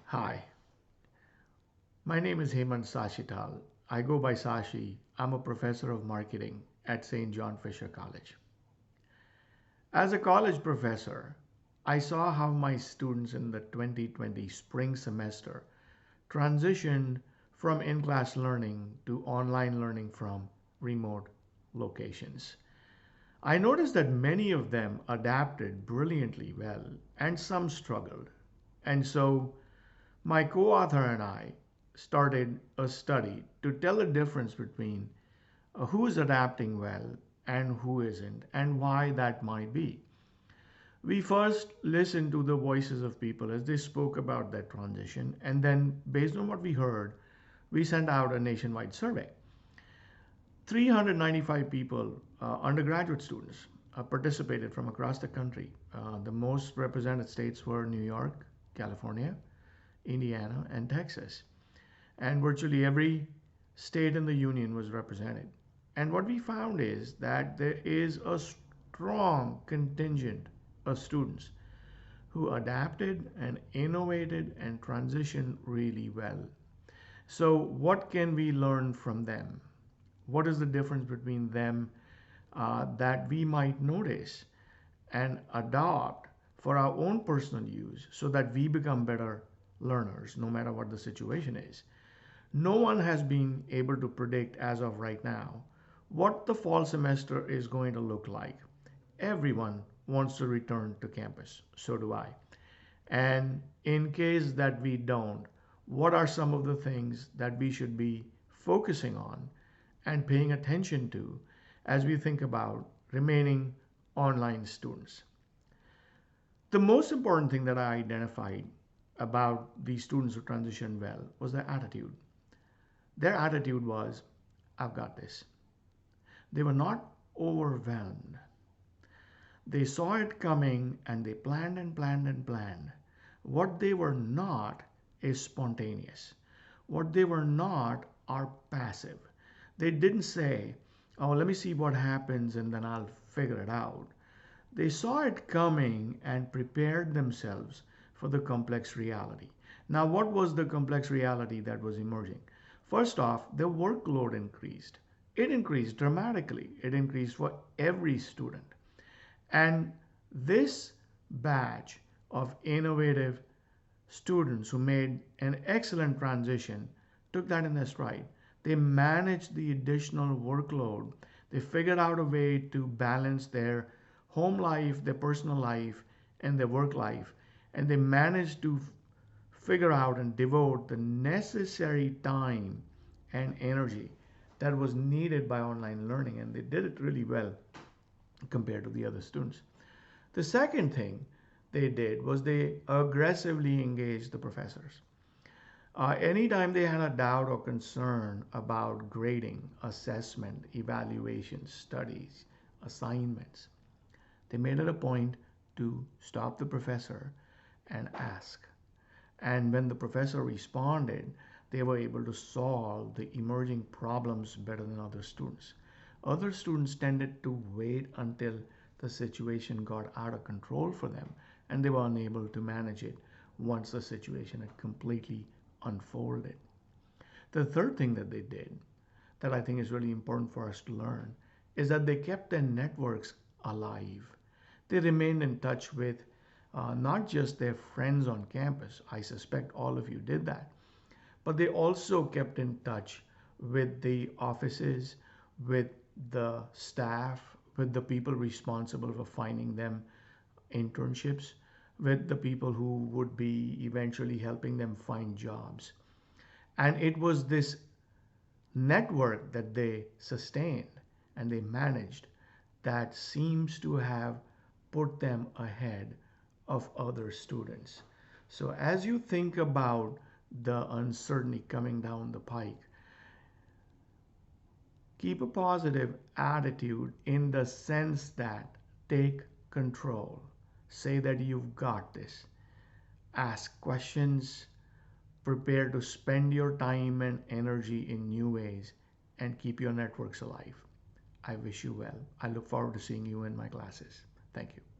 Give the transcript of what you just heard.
Hi, my name is Hemant Sashital. I go by Sashi. I'm a professor of marketing at St. John Fisher College. As a college professor, I saw how my students in the 2020 spring semester transitioned from in class learning to online learning from remote locations. I noticed that many of them adapted brilliantly well and some struggled. And so my co author and I started a study to tell the difference between who is adapting well and who isn't, and why that might be. We first listened to the voices of people as they spoke about that transition, and then, based on what we heard, we sent out a nationwide survey. 395 people, undergraduate students, participated from across the country. The most represented states were New York, California, Indiana, and Texas. And virtually every state in the union was represented. And what we found is that there is a strong contingent of students who adapted and innovated and transitioned really well. So, what can we learn from them? What is the difference between them that we might notice and adopt for our own personal use so that we become better learners no matter what the situation is? No one has been able to predict as of right now what the fall semester is going to look like. Everyone wants to return to campus. So do I. And in case that we don't, what are some of the things that we should be focusing on and paying attention to as we think about remaining online students? The most important thing that I identified about these students who transitioned well was their attitude. Their attitude was, I've got this. They were not overwhelmed. They saw it coming and they planned and planned and planned. What they were not is spontaneous. What they were not are passive. They didn't say, oh, let me see what happens and then I'll figure it out. They saw it coming and prepared themselves for the complex reality. Now, what was the complex reality that was emerging? First off, the workload increased. It increased dramatically. It increased for every student. And this batch of innovative students who made an excellent transition took that in their stride. They managed the additional workload. They figured out a way to balance their home life, their personal life, and their work life. And they managed to figure out and devote the necessary time and energy that was needed by online learning. And they did it really well compared to the other students. The second thing they did was they aggressively engaged the professors. Anytime they had a doubt or concern about grading, assessment, evaluation, studies, assignments, they made it a point to stop the professor and ask. And when the professor responded, they were able to solve the emerging problems better than other students. Other students tended to wait until the situation got out of control for them and they were unable to manage it once the situation had completely unfolded. The third thing that they did that I think is really important for us to learn is that they kept their networks alive. They remained in touch with not just their friends on campus, I suspect all of you did that, but they also kept in touch with the offices, with the staff, with the people responsible for finding them internships, with the people who would be eventually helping them find jobs. And it was this network that they sustained and they managed that seems to have put them ahead of other students. So as you think about the uncertainty coming down the pike, keep a positive attitude in the sense that take control. Say that you've got this. Ask questions, prepare to spend your time and energy in new ways, and keep your networks alive. I wish you well. I look forward to seeing you in my classes. Thank you.